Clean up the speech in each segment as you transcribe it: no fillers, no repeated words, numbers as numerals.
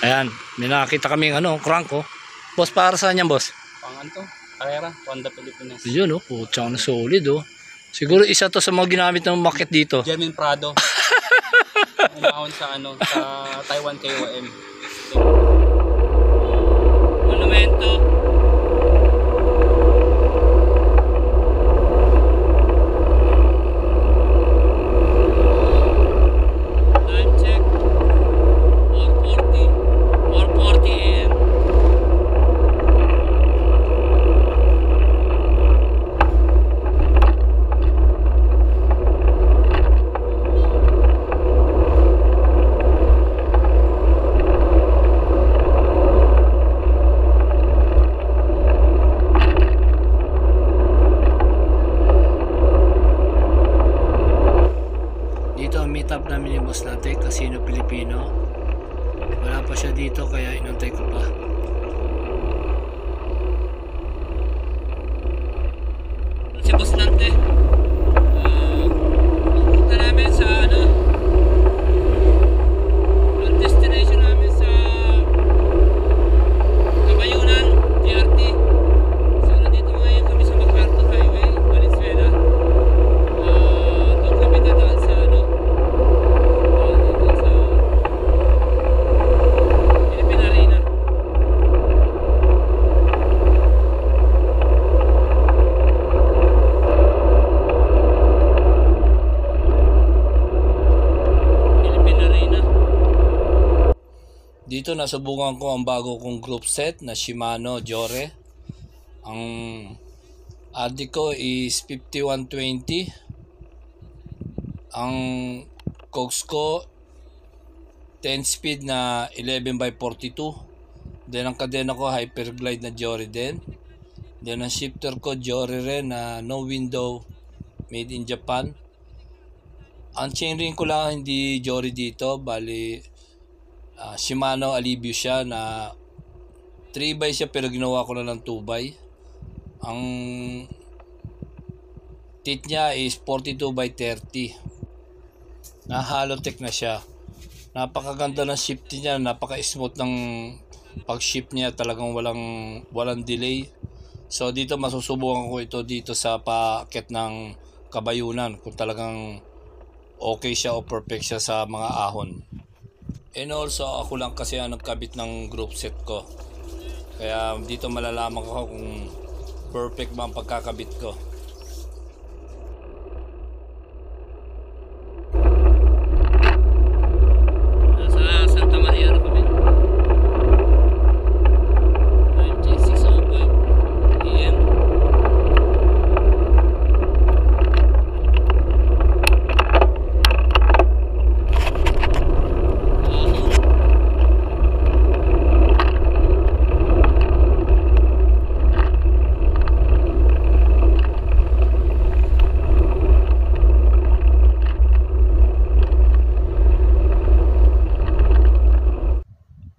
Ayan, may nakakita kaming crank oh. Boss, para saan yan, boss? Pangan to, Carrera, Honda Pilipinas. Yun oh, putsang solid oh. Siguro isa to sa mga ginamit ng market dito. Jermaine Prado. Umahon sa sa Taiwan KOM. Monumento. Time check. 4:40 AM. Dito ang meet up namin yung boss natin, Casino Pilipino. Wala pa siya dito kaya inantay ko pa. Si boss nante. Punta namin sa ang destination namin sa Kabayunan, DRT. So nandito ngayon kami sa MacArthur Highway, Valenzuela. Doon kami dadaan sa dito sa Philippine Arena. Philippine Arena. Dito nasubukan ko ang bago kong group set na Shimano Jore. Ang adik ko is 5120. Ang cogs ko 10 speed na 11x42. Then ang kadena ko Hyperglide na Jore din. Then ang shifter ko Jore rin na no window, made in Japan. Ang chainring ko lang hindi Jore dito, bali Shimano Alivio siya na 3x siya pero ginawa ko na ng 2x. Ang teeth niya is 42x30 na Halotech na siya. Napakaganda ng shifting niya, napaka-smooth ng pag-shift niya, talagang walang delay. So dito masusubukan ko ito dito sa paakyat ng Kabayunan kung talagang okay siya o perfect siya sa mga ahon. And also ako lang kasi ang nagkabit ng group set ko. Kaya dito malalaman ko kung perfect ba ang pagkakabit ko. Nasa Santa Maria na kami. Time check 6:05 AM.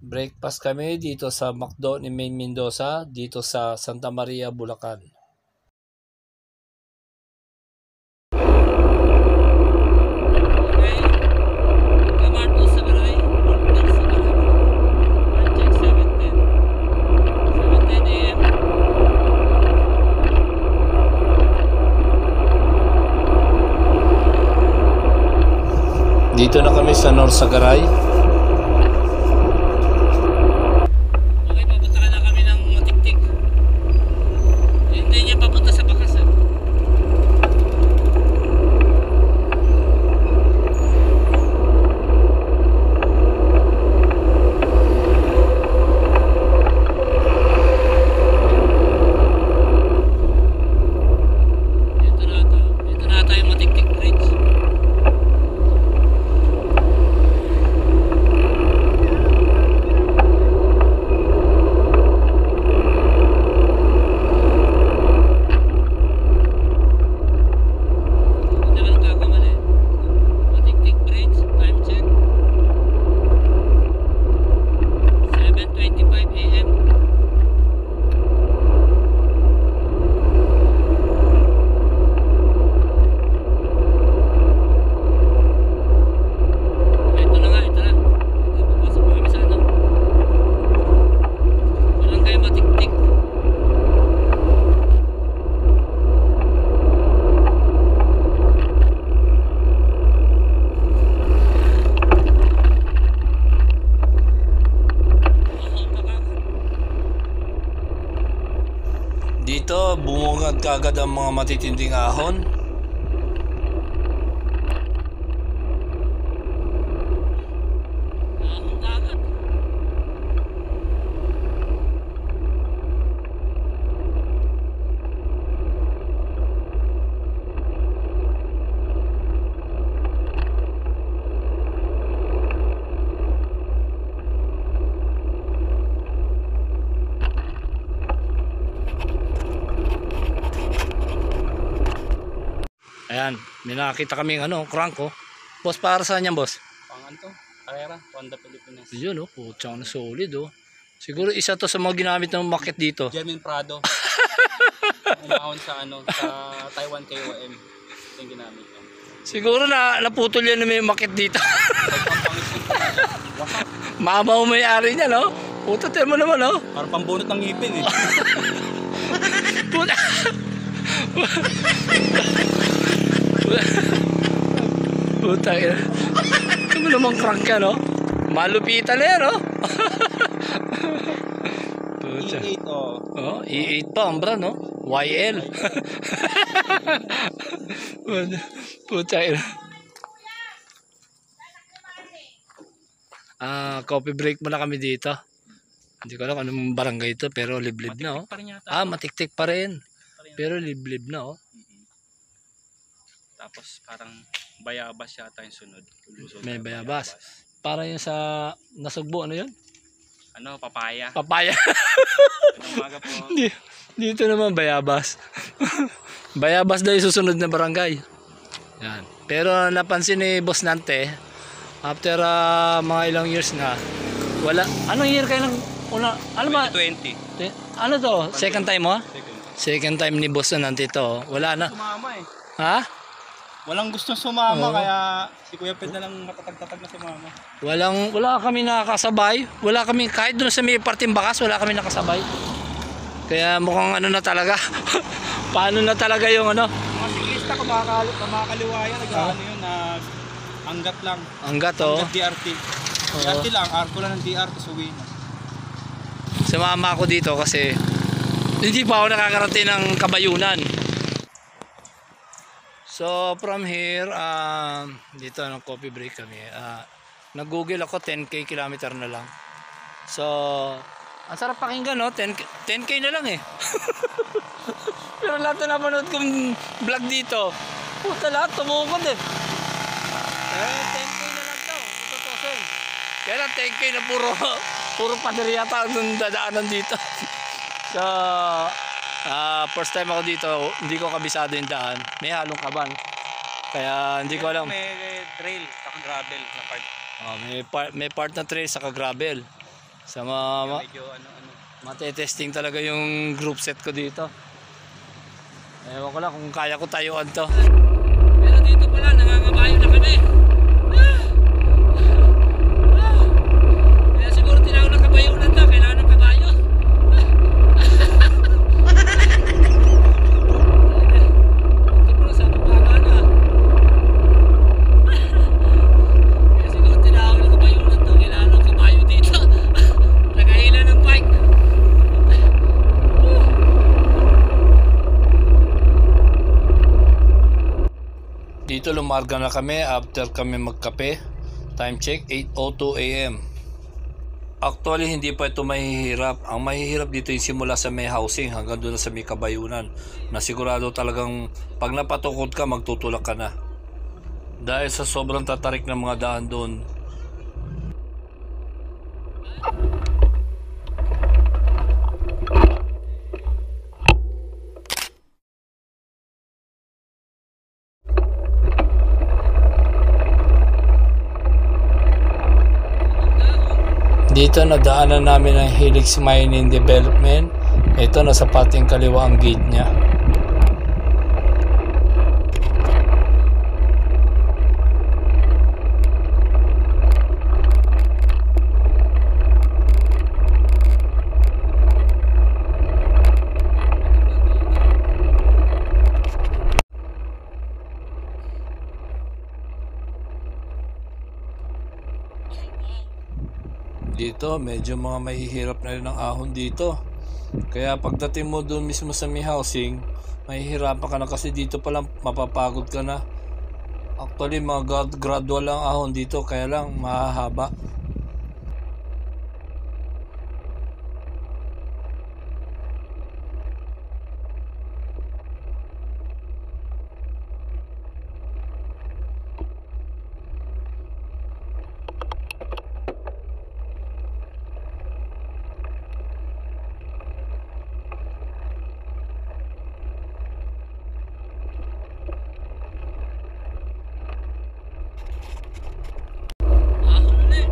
Breakfast kami dito sa McDo ni Main Mendoza dito sa Santa Maria, Bulacan. Okay. Kamarto sa Garay. Time check 7:10. 7:10 AM. Dito na kami sa Norsagaray. Okay, papunta na kami ng Matiktik. Hindi niya papunta sa Bakasan. Ito na ata yung Matiktik Bridge. bumungad kaagad ang mga matitinding ahon. Ahon dagat. Ayan, may nakakita kaming crank oh. Boss, para saan yan, boss? Pangan to. Carrera, Honda Pilipinas. Yun oh, putsang solid oh. Siguro isa to sa mga ginamit ng market dito. Jermin Prado. Umahon sa sa Taiwan KOM. Ito yung ginamit yan. Siguro na naputol yan na may market dito. Wasak. Mabaw may-ari niya, no? Puto, mo naman, no? Parang pambunot ng ngipin eh. Puta. Puta, ito mo namang crank ka, no? Malupitan na yan, no? Puta. E8 oh. Oh, E8 pa ang brand, no? YL. Puta. Coffee break muna kami dito. Hindi ko alam anong barangay ito, pero liblib na, oh. Pa rin yata. Matiktik pa rin. Pero liblib na, oh. Tapos parang bayabas yata yung sunod. May bayabas. Para yung sa Nasugbo, ano yun? Papaya. Papaya. Anong umaga po? Dito naman bayabas. Bayabas daw yung susunod na barangay. Yan. Pero napansin ni Boss Nante, after mga ilang years na, wala. Anong year kayo nang una? Ano ba? 2020. Ano to? Second time mo? Second. Second time ni Boss Nante to. Wala na. Sumama eh. Ha? Walang gustong sumama Oo. kaya si Kuya Ped na lang matatag-tatag na sumama. Wala kami nakakasabay. Wala kami, kahit doon sa may parting bakas, wala kami nakasabay. Kaya mukhang na talaga. Paano na talaga yung Mga siklista kumakaliwaya, nag-ano yun, anggat lang. Anggat oh. Anggat DRT. DRT lang, arko lang ng DRT, suwi na. Sumama ako dito kasi hindi pa ako nakakarating ng Kabayunan. So from here, dito ng coffee break kami. Nag-google ako 10k kilometer na lang. So ang sarap pakinggan, no? 10k na lang eh. Pero lahat na napanood kong vlog dito, puta lahat tumukod eh. 10k na lang daw, tutusin. Kaya lang 10k na puro pader yata ang dadaanan dito. So first time ako dito, hindi ko kabisado yung daan. May halong kaban. Kaya hindi ko alam. May trail, saka gravel na part. May part na trail saka gravel. Sa Medyo matetesting talaga yung group set ko dito. Ewan ko lang kung kaya ko tayuan to. Pero dito pala, nangangabayo na kami. Kaya siguro tinawag na kabayunan to, kailangan ng kabayo. Ito pala sa baba na. Kaya siguro tinawag na kabayunan to, kailangan ng kabayo dito. Nagahila ng bike. Dito lumarga na kami after kami magkape. Time check 8:02 AM. Actually hindi pa ito mahihirap. Ang mahihirap dito yung simula sa may housing hanggang doon sa may Kabayunan. Na sigurado talagang pag napatukod ka magtutulak ka na. Dahil sa sobrang tatarik ng mga daan doon. Dito nadaanan namin ang Helix Mining Development. Ito nasa pating kaliwa ang gate niya. Dito medyo mga mahihirap na rin ang ahon dito. Kaya pagdating mo doon mismo sa may housing, mahihirapan ka na kasi dito pa lang mapapagod ka na. Actually, mga gradual lang ahon dito, kaya lang mahahaba. Ahon ulit.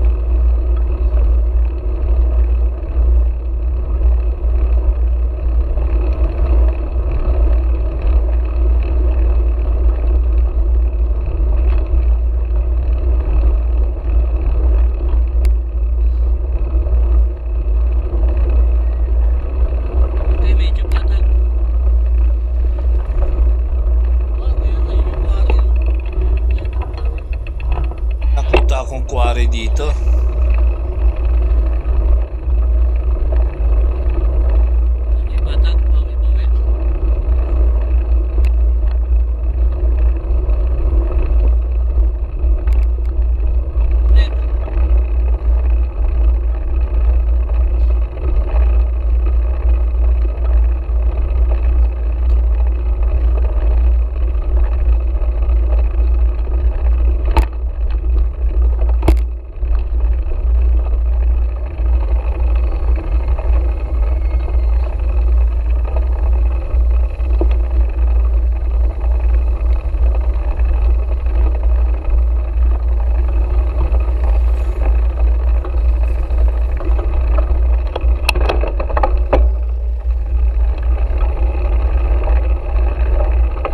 Okay, medyo patag. Kaya kayo yung pare. Nakita akong quarry dito. Okay, patag. Bawi-bawi. Ulit.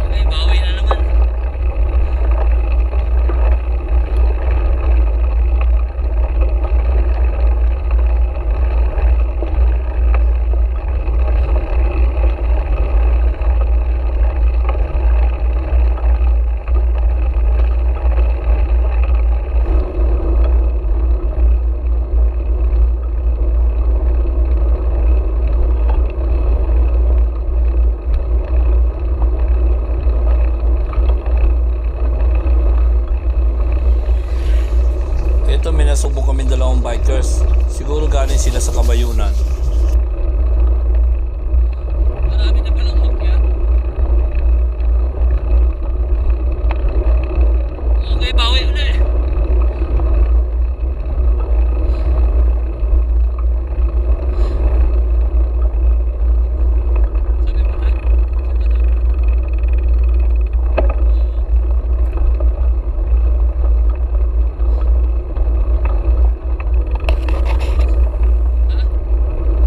Okay, bawi na naman. Ito, may nasubok kami dalawang bikers. Siguro galing sila sa Kabayunan. Marami na palang hokya. Okay, bawi ulit. Sabi mo tayo? Sabi mo tayo? Ha?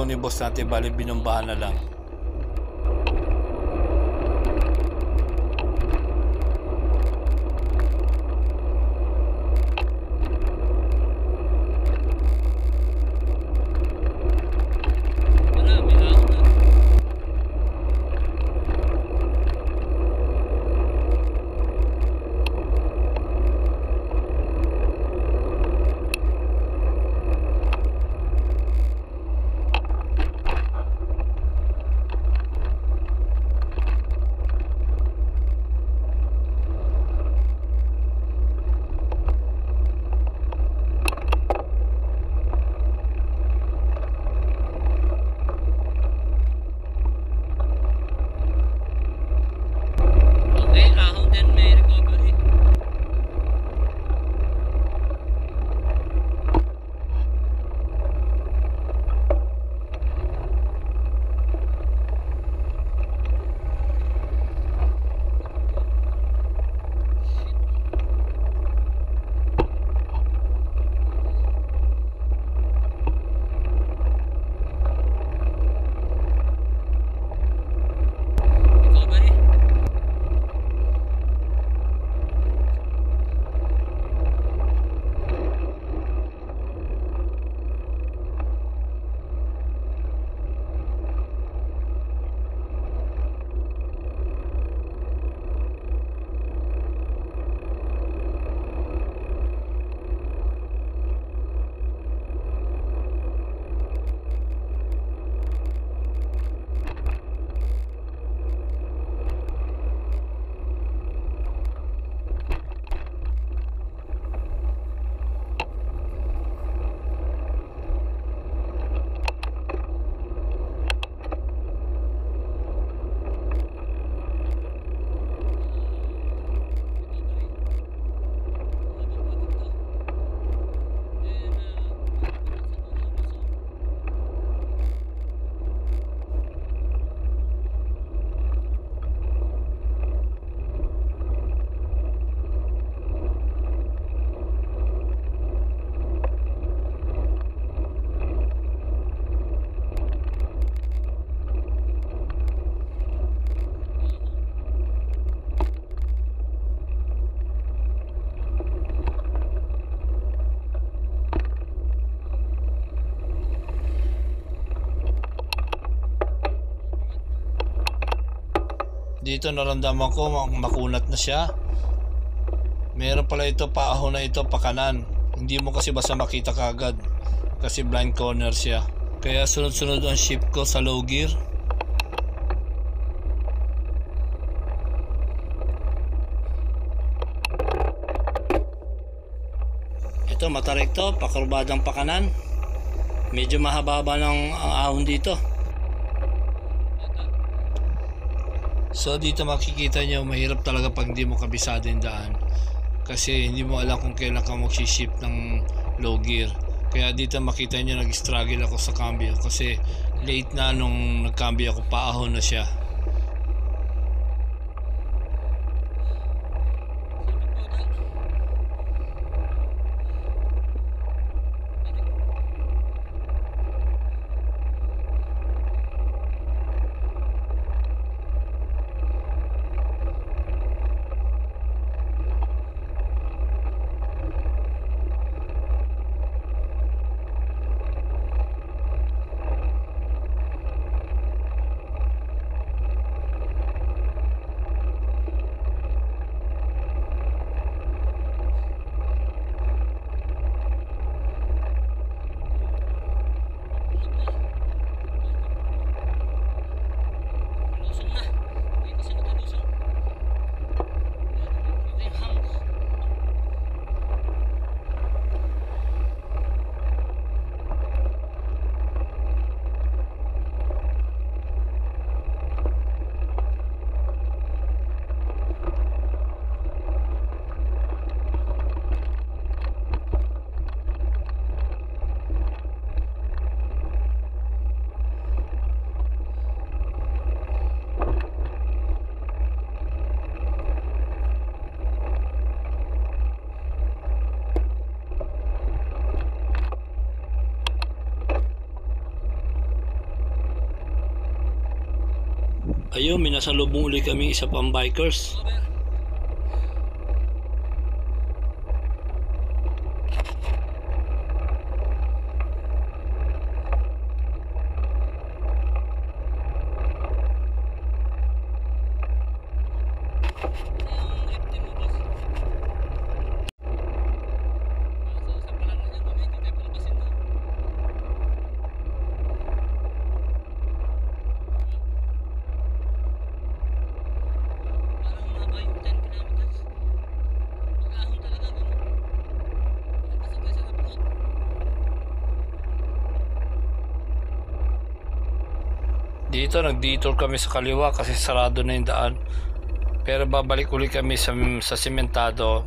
gulong ni boss natin, bali binumbahan na lang. Marami ahon na. Okay, ahon din may recovery. Recovery. Dito naramdaman ko makunat na siya. Meron pala ito paahon na ito pakanan. Hindi mo kasi basta makita kagad kasi blind corner siya. Kaya sunod-sunod ang shift ko sa low gear. Ito matarekto, pakurbadang pakanan. Medyo mahaba-haba ng ahon dito. So dito makikita nyo, mahirap talaga pag hindi mo kabisado yung daan. Kasi hindi mo alam kung kailan ka mag-shift ng low gear. Kaya dito makita nyo, nag-struggle ako sa cambio. Kasi late na nung nag-cambio ako, paahon na siya. Ayun, minasalubong uli kami isa pang bikers. Over. Yung FT mo, boss. Sa palaran niya, kami, hindi tayo palabasin na. Parang maba yung 10 kilometers. Pag-ahon talaga, gano'n. Pasagay sa upload. Dito, nag-detour kami sa kaliwa kasi sarado na yung daan. Pero babalik uli kami sa sementado.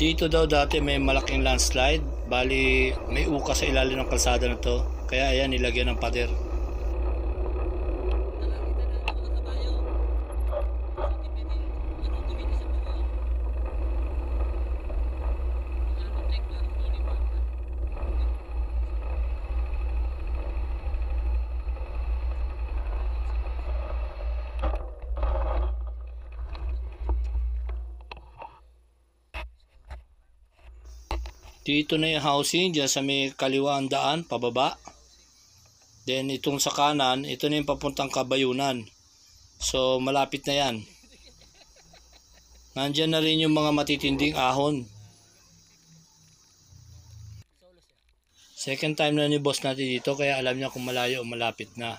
Dito daw dati may malaking landslide, bali may uka sa ilalim ng kalsada na to, kaya ayan nilagyan ng pader. Dito na yung housing, dyan sa may kaliwa ang daan, pababa. Then itong sa kanan, ito na yung papuntang Kabayunan. So malapit na yan. Nandyan na rin yung mga matitinding ahon. Second time na ni boss natin dito, kaya alam niya kung malayo o malapit na.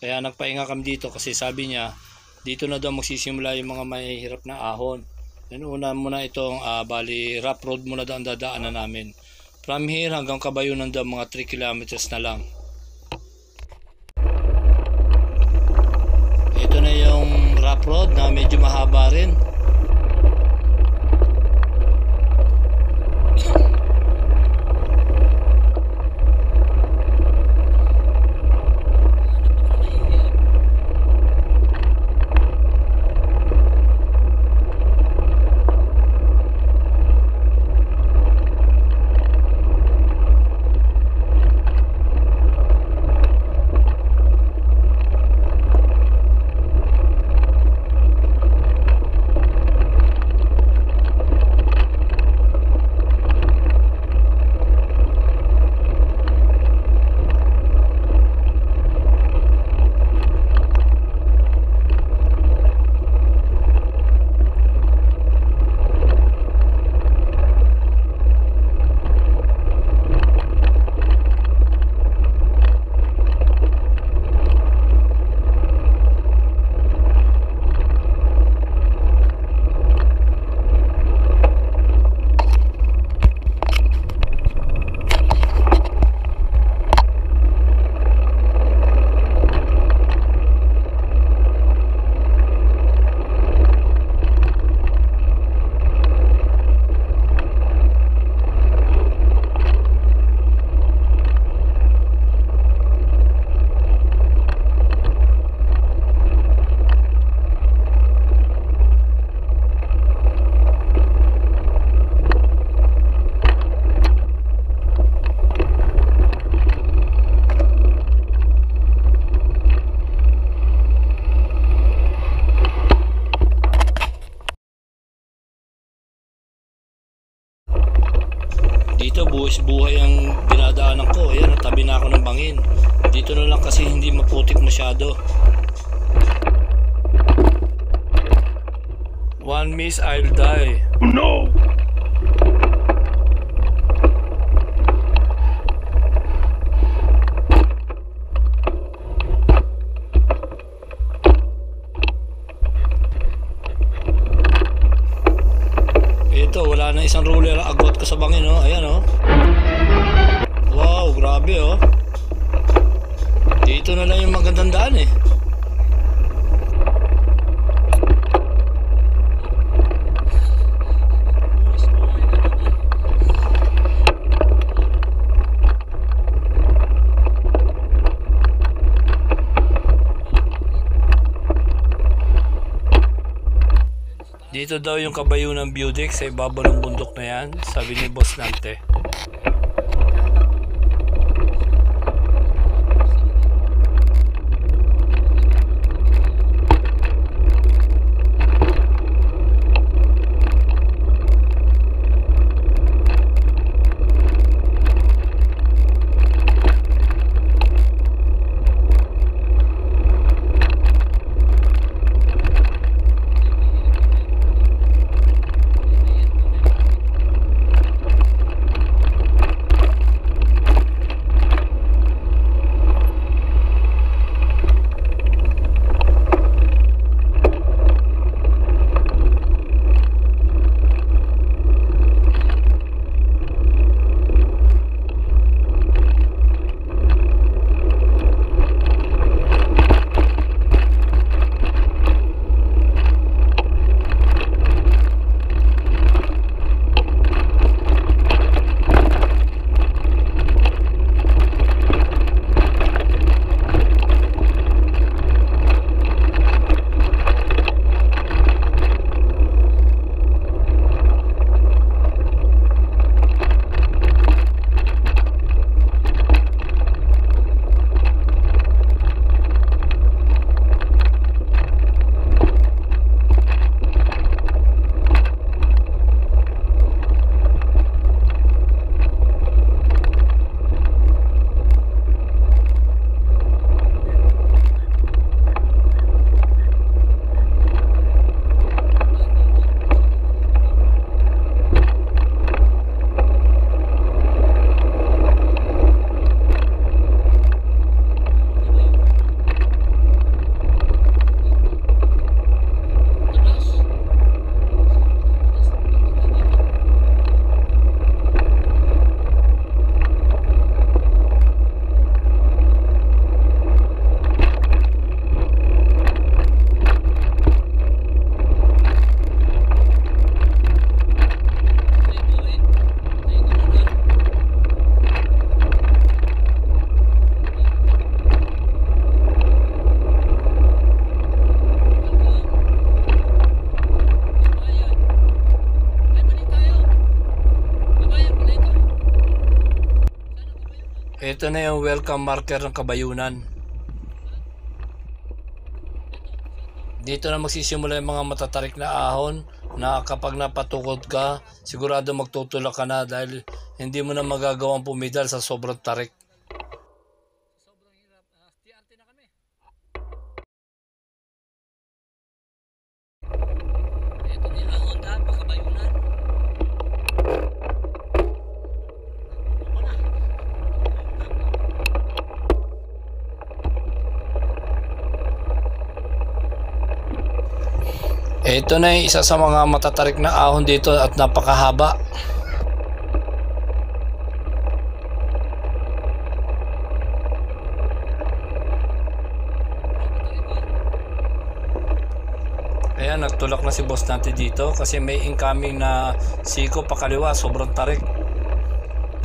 Kaya nagpahinga kami dito kasi sabi niya, dito na daw magsisimula yung mga mahihirap na ahon. Then una muna itong bali rough road muna daw ang dadaanan namin. From here hanggang Kabayunan daw mga 3 kilometers na lang. Ito na yung rough road na medyo mahaba rin. dito, buwis buhay ang dinadaanan ko. Ayan, tabi na ako ng bangin. Dito na lang kasi hindi maputik masyado. One miss, I'll die. Oh no! Ito, wala na isang ruler. Agwat ko sa bangin, oh. Ayan, oh. Wow, grabe, oh. Dito na lang yung magandang daan, eh. Dito daw yung Kabayunan view deck sa ibabaw ng bundok na yan, sabi ni Boss Nante. Ito na yung welcome marker ng Kabayunan. Dito na magsisimula yung mga matatarik na ahon na kapag napatukod ka, sigurado magtutulak ka na dahil hindi mo na magagawang pumidal sa sobrang tarik. Sobrang hirap. TRT na kami. Ito na yung Honda, Kabayunan. Ito na yung isa sa mga matatarik na ahon dito at napakahaba. Ayan, nagtulak na si boss natin dito kasi may incoming na siko pakaliwa, sobrang tarik.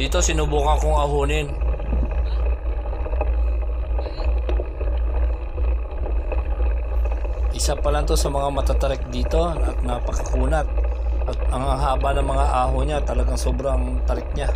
Dito sinubukan kong ahunin. Isa pa lang to sa mga matatarik dito at napakakunat. At ang haba ng mga ahon niya, talagang sobrang tarik niya.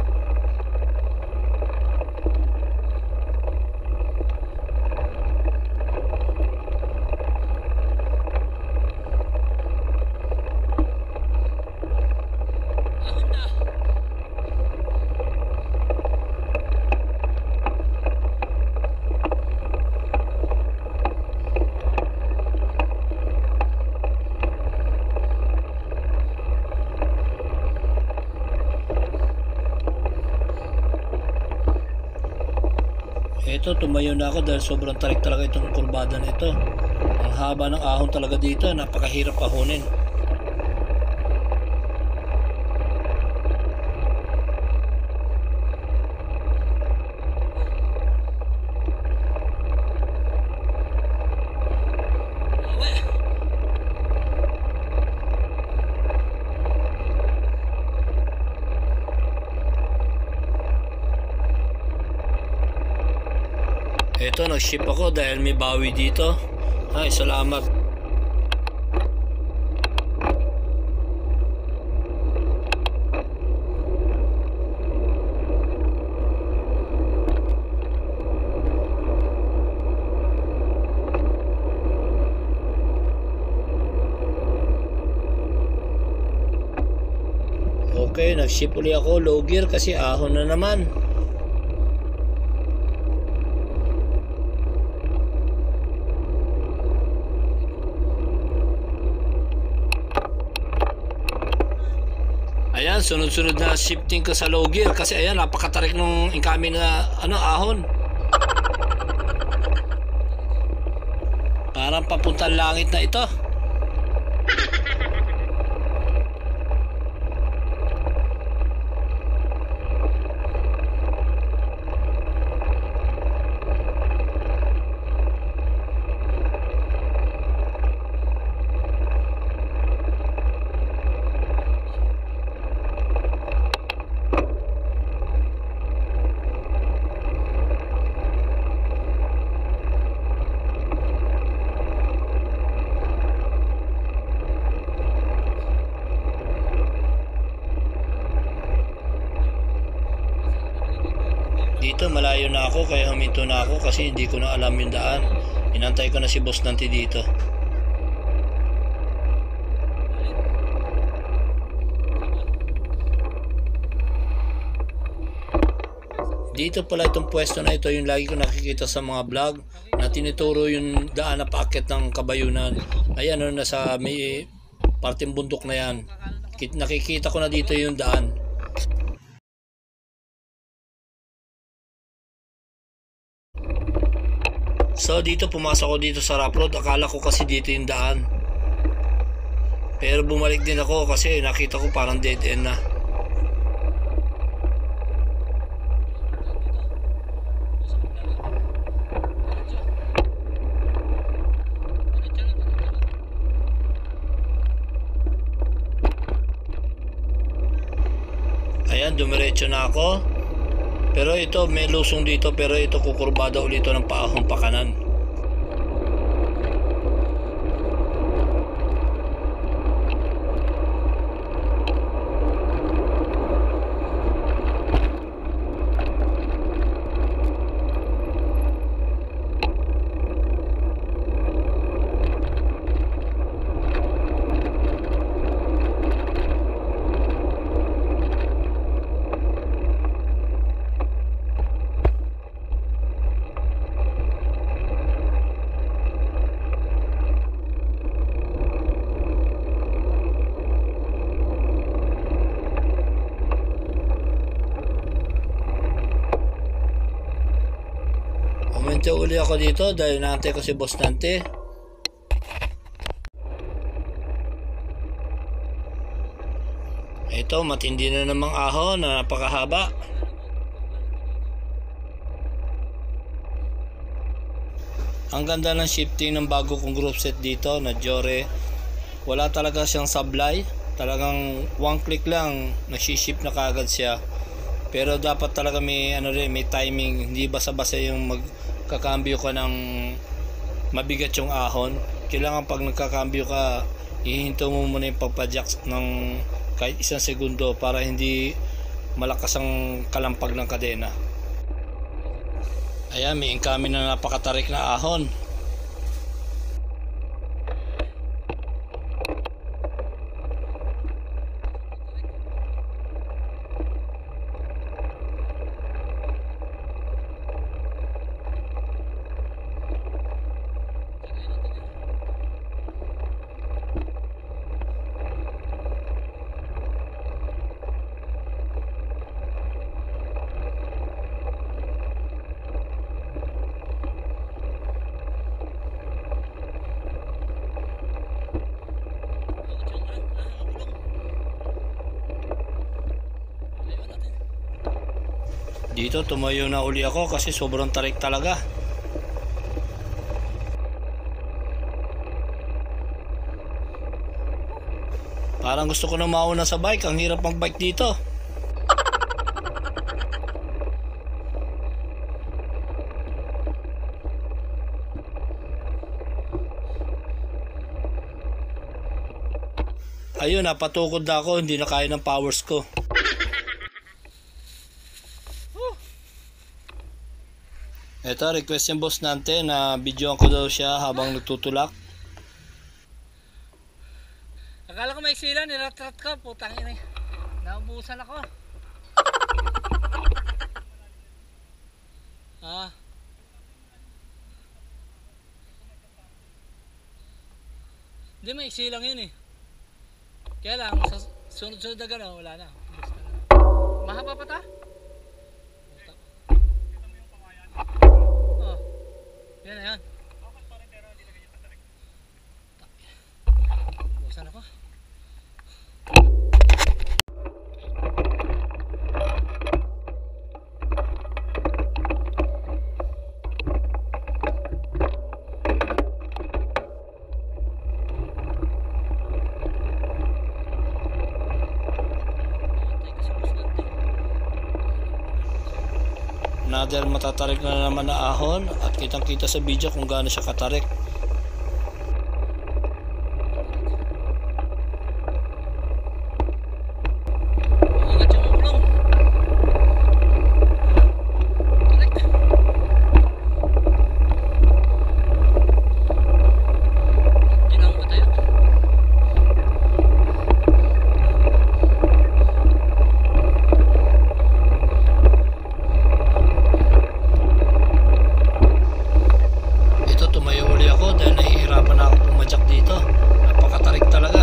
ito, tumayo na ako dahil sobrang tarik talaga itong kurbada na ito. Ang haba ng ahon talaga dito, napakahirap ahonin. Ito, nag-ship ako dahil may bawi dito. Ay, salamat. Okay, nag-ship uli ako low gear kasi ahon na naman. Ayan, sunod-sunod na shifting ko sa low gear kasi ayan, napakatarik nung incoming na ahon. Parang papuntang langit na ito. Dito malayo na ako kaya huminto na ako kasi hindi ko na alam yung daan. Inantay ko na si Boss Nanti dito. Dito pala itong pwesto na ito, yung lagi ko nakikita sa mga vlog na tinuturo yung daan na paakyat ng Kabayunan. Ayan, nasa may parteng bundok na yan. Nakikita ko na dito yung daan. So dito pumasok ako dito sa rough road. Akala ko kasi dito yung daan. Pero bumalik din ako kasi nakita ko parang dead end na. Ayan, dumiretso na ako. Pero ito, may lusong dito, pero ito kukurbada ulit ng paahong pakanan. Uminto uli ako dito dahil naantay ko si Boss Nanti. Ito, matindi na namang ahon na napakahaba. Ang ganda ng shifting ng bago kong group set dito na Jore. Wala talaga siyang sablay. Talagang one click lang nag-shift na kaagad siya. Pero dapat talaga may may timing, hindi basa-basa yung magkakambyo ka ng mabigat yung ahon. Kailangan pag nagkakambyo ka, ihinto mo muna yung pagpa-jack ng kahit 1 segundo para hindi malakas ang kalampag ng kadena. Ayan, may incoming na napakatarik na ahon. Dito tumayo na uli ako kasi sobrang tarik talaga. Parang gusto ko na mauna sa bike. Ang hirap mag-bike dito. Ayun, napatukod na ako. Hindi na kaya ng powers ko. Ito, request yung boss natin na videoan ko daw siya habang nagtutulak. Akala ko may sila, nilatrat ko, putang ina. Naubusan ako. Hindi, may silang yun eh. Kaya lang, sa sunod-sunod na gano'n, wala na. Mahaba pa ta? Oh, yan na yan. Busan ako. Another matatarik na naman na ahon at kitang kita sa video kung gaano siya katarik. Angat yung ulong. Tarik. Ginawa ba tayo? Tumayo uli ako dahil nahihirapan na ako pumadyak dito. Napakatarik talaga.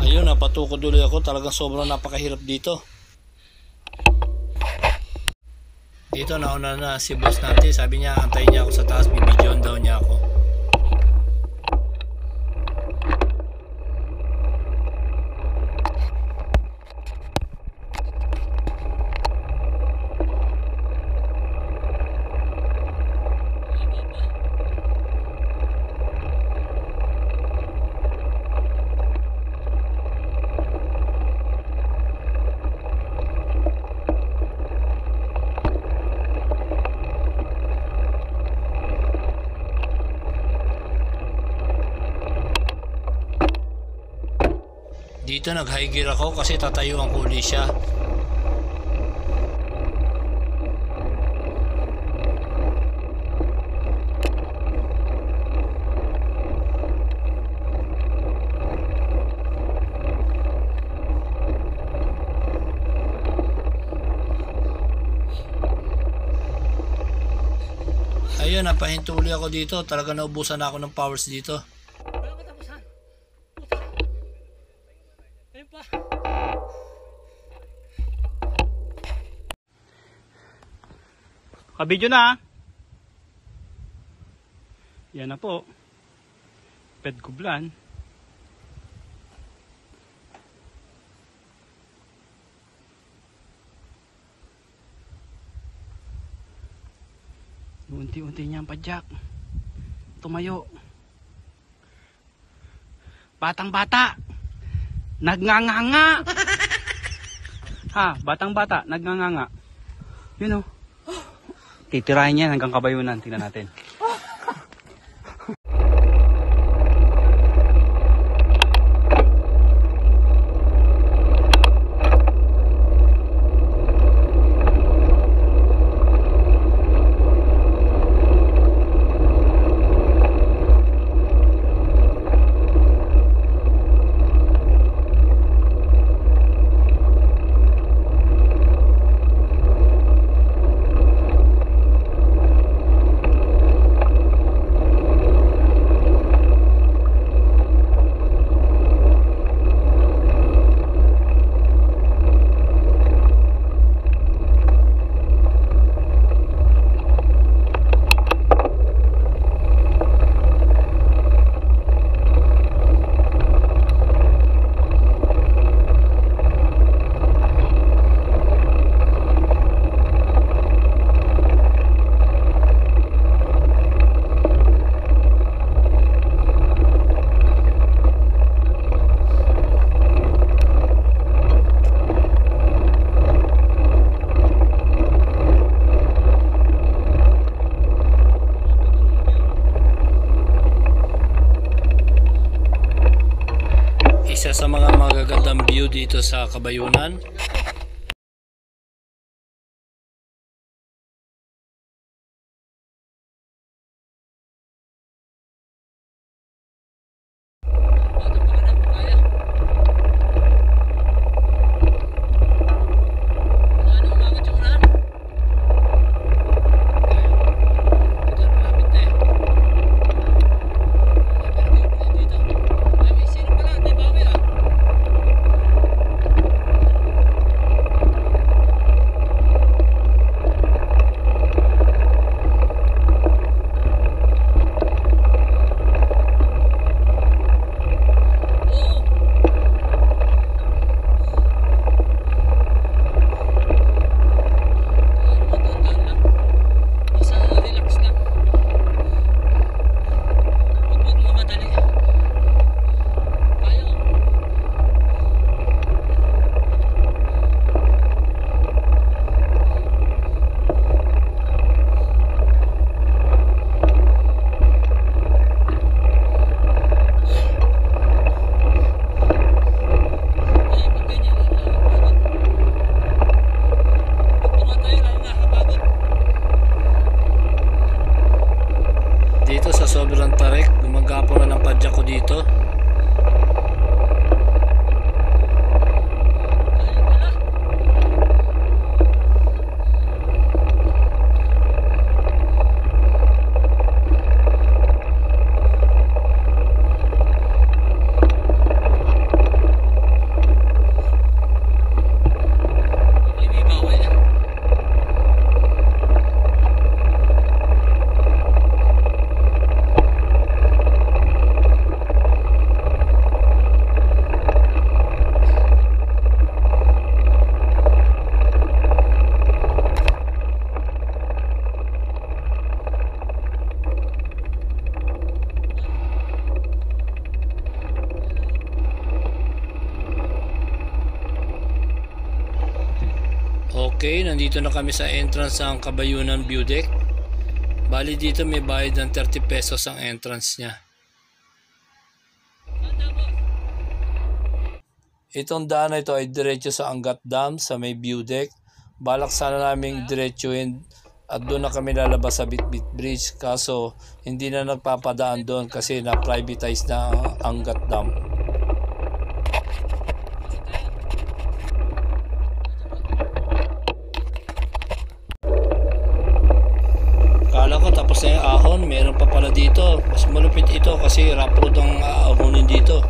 Ayun, napatukod uli ako. Talagang sobrang napakahirap dito. Dito nauna na si boss natin. Sabi niya antayin niya ako sa taas. Bibidyoan daw niya ako. Dito nag high gear ako kasi tatayuan ko uli siya. Ayun, napahinto uli ako dito. Talaga naubusan na ako ng powers dito. Wala katapusan. Puta. Ayun pa. Kabidyo na. Yan na po. Pedgublan. Unti-unti niyang padyak. Tumayo. Batang-bata. Nagnganganga. Ha, batang-bata. Nagnganganga. Yun o. Titirahin niya hanggang Kabayunan. Tingnan natin. isa sa mga magagandang view dito sa Kabayunan. Dito sa sobrang tarik, gumagapo na ng padyak ko dito. Okay, nandito na kami sa entrance ng Kabayunan View Deck. Bali dito may bayad ng 30 pesos ang entrance niya. Itong daan na ito ay diretso sa Angat Dam sa may view deck. Balak sana naming diretsuhin at doon na kami lalabas sa Bitbit Bridge, kaso hindi na nagpapadaan doon kasi na-privatize na ang Angat Dam. Kala ko tapos na yung ahon, meron pa pala dito. Mas malupit ito kasi rough road ang aahonin dito.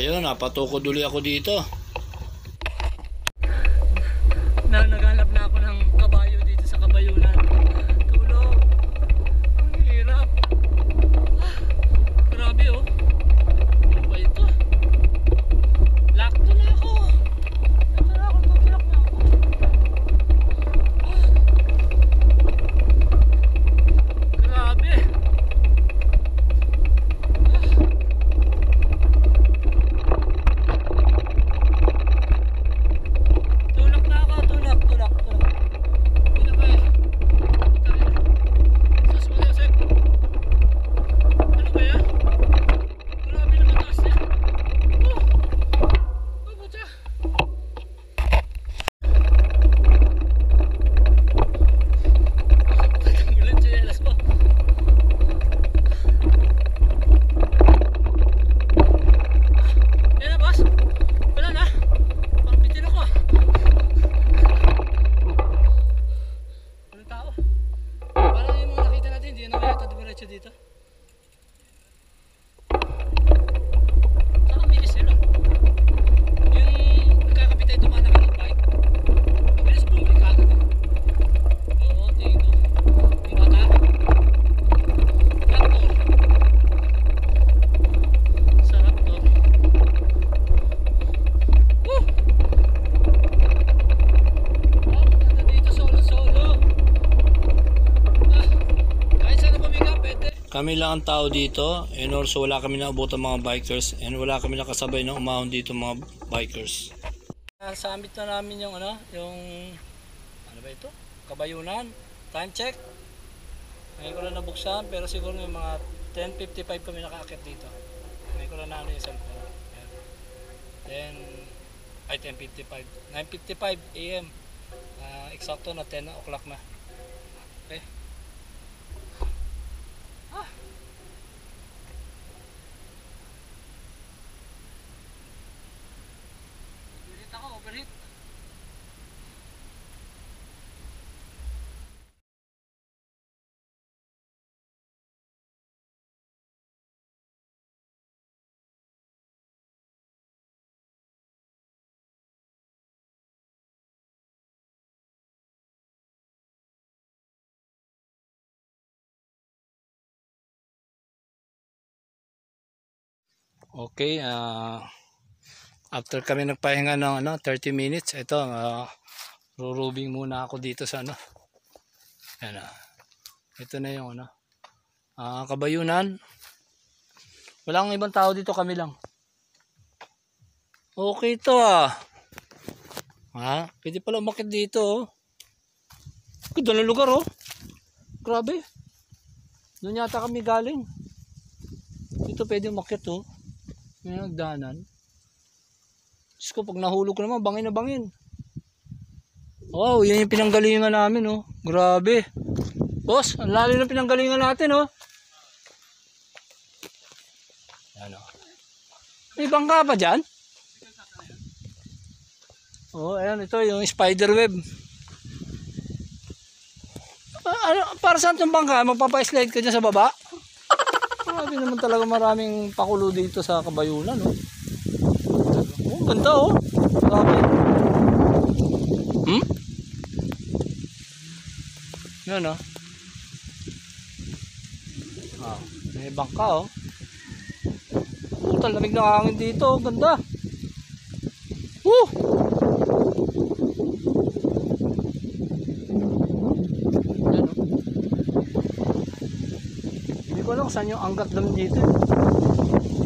Ayun, napatukod uli ako dito. Naghanap na ako ng kabayo dito sa Kabayunan. Tulong! Ang hirap! Grabe oh! Ano ba ito? Lakto na ako! Tutulak na ako! Grabe! Kami lang ang tao dito, and also wala kami naabot ang mga bikers, and wala kami nakasabay na umahon dito mga bikers. Summit na namin yung yung ano ba ito? Kabayunan. Time check. Ngayon ko lang nabuksan, pero siguro yung mga 10:55 kami nakaakyat dito. Ngayon ko lang yung cellphone. Ayan. Then, ay 10:55. 9:55 AM. Eksakto na 10 o'clock na. Okay. Overheat ako, overheat. Okay, after kami nagpahinga ng 30 minutes, ito rurubing muna ako dito sa Ayan, ito na yung Kabayunan. Walang ibang tao dito, kami lang. Okay to pwede pala umakit dito Ganda ng lugar Grabe. Doon yata kami galing. Dito pwede umakit May nagdaanan. Diyos ko, pag nahulog ko naman, bangin na bangin. Wow, yan yung pinanggalingan namin Grabe. Boss, ang lalim ng pinanggalingan natin Ano? May bangka pa dyan? Ayan, ito yung spider web. Para saan itong bangka? Magpapa-slide ka dyan sa baba? Grabe naman talaga, maraming pakulo dito sa Kabayunan ganda Grabe. Yan may bangka Total lamig ng hangin dito, ganda. Hindi ko alam saan yung Angat Dam dito.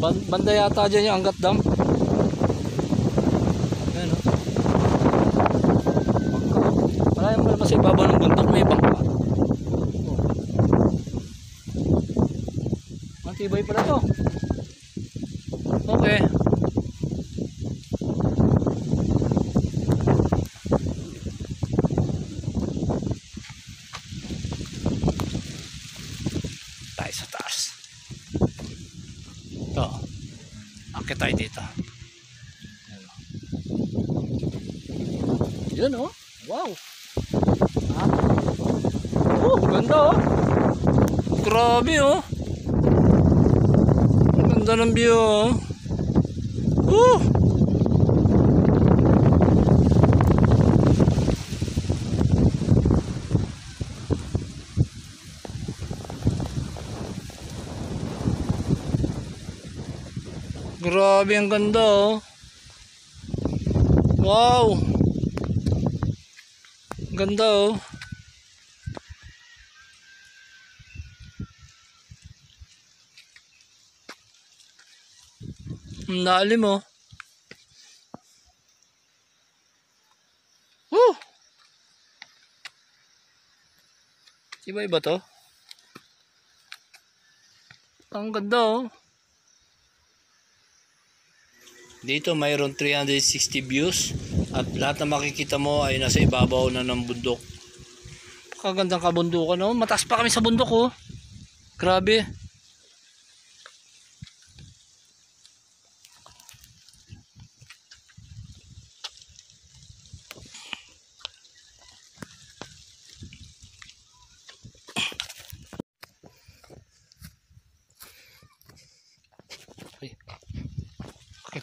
Banda yata dyan yung Angat Dam. Ayan Wala yung malabas sa ibabaw ng bundok, may bangka. Matibay pala to. Okay. Tayo sa taas. Akit tayo dito. Yan Wow. Ganda Grabe Ganda ng view Grabe, ang ganda Wow. Ganda Ang lalim Iba-iba to. Ang ganda Dito mayroon 360 views at lahat na makikita mo ay nasa ibabaw na ng bundok. Kagandang kabundukan Mataas pa kami sa bundok Grabe.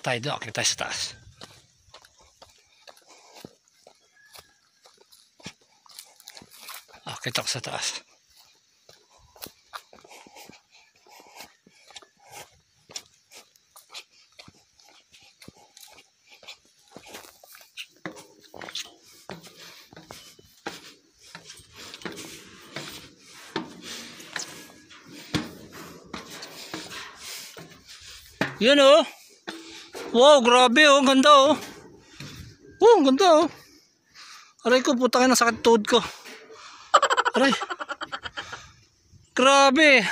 Akit tayo sa taas. Akit ako sa taas. Yan oh. Wow, grabe oh. Ganda oh. Oh, ganda oh. Aray ko, putangin na sakit tuhod ko. Aray. Grabe.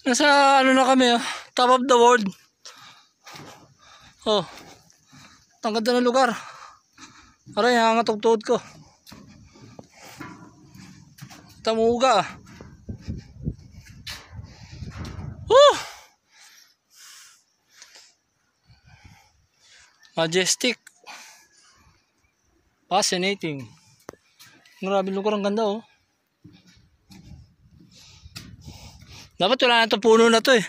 Nasa ano na kami oh. Top of the world. Oh. Ang ganda ng lugar. Aray, nangangatog tuhod ko. Tamuga. Majestic. Fascinating. Grabe lugar, ang ganda oh. Dapat wala na itong puno na to eh.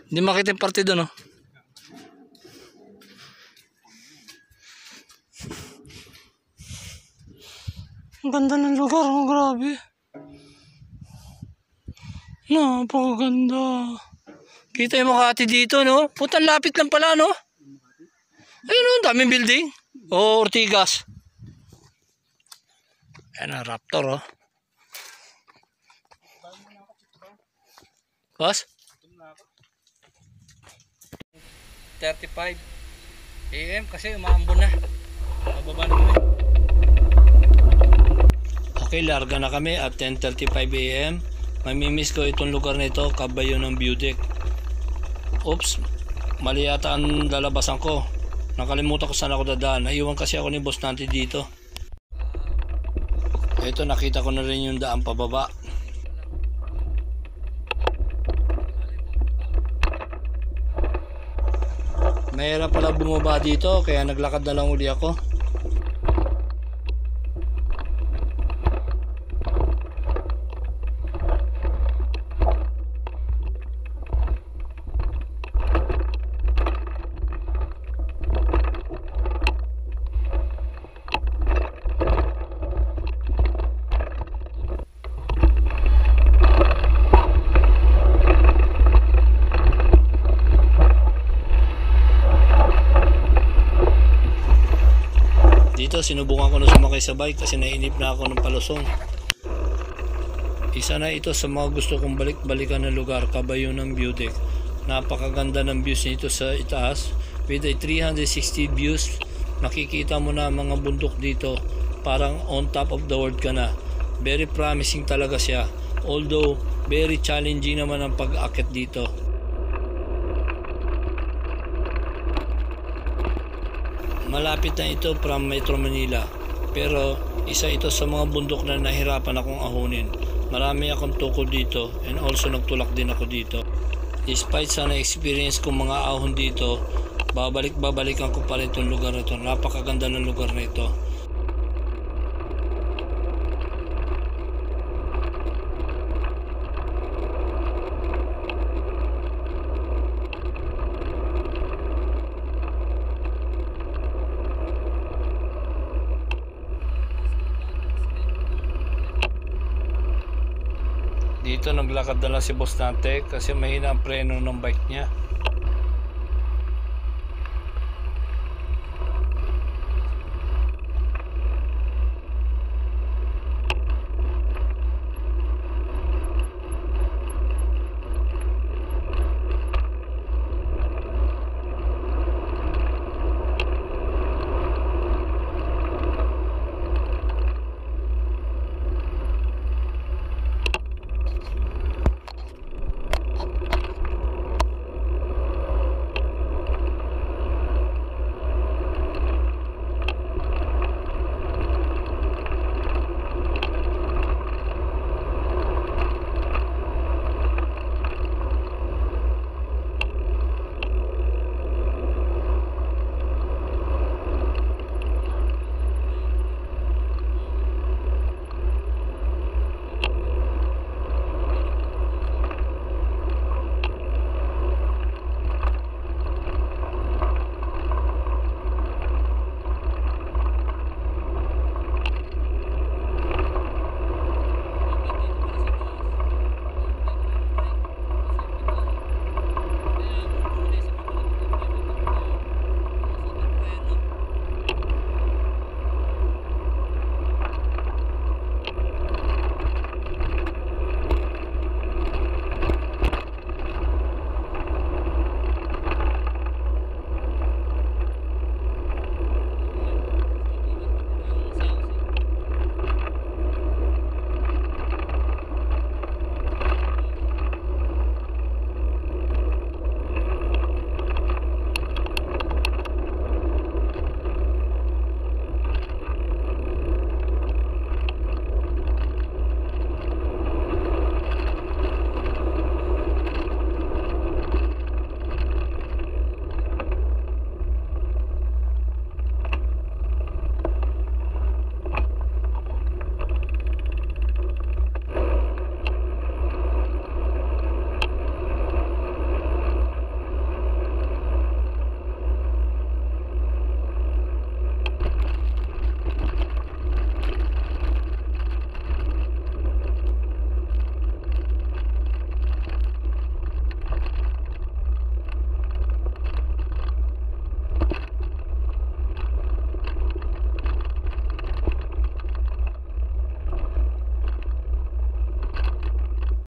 Hindi makita yung parte doon oh. Ang ganda ng lugar oh, grabe. Napakaganda. Kita yung Makati dito, no? Putang lapit lang pala, no? Ayun, no? Daming building. Oh, Ortigas. Ayan, Raptor, oh. Boss? 35 AM kasi umaambon na. Bababa na kami. Okay, larga na kami at 10:35 AM. Mamimiss ko itong lugar na ito, kabayo ng view deck. Oops, mali yata ang lalabasan ko. Nakalimutan ko saan ako dadaan. Naiwan kasi ako ni boss natin dito. Ito, nakita ko na rin yung daan pababa. Mahirap pala bumaba dito, kaya naglakad na lang uli ako. Dito sinubukan ko na sumakay sa bike kasi nainip na ako ng palusong. Isa na ito sa mga gusto kong balik-balikan na lugar, kabayo ng view deck. Napakaganda ng views nito sa itaas. With a 360 views, makikita mo na mga bundok dito. Parang on top of the world ka na. Very promising talaga siya. Although very challenging naman ang pag-akit dito. Malapit na ito from Metro Manila, pero isa ito sa mga bundok na nahirapan akong ahunin. Marami akong tukod dito and also nagtulak din ako dito. Despite sa na-experience kong mga ahon dito, babalikan ko pa rin itong lugar na ito. Napakaganda ng lugar na ito. Dito naglakad na lang si boss natin kasi mahina ang preno ng bike niya.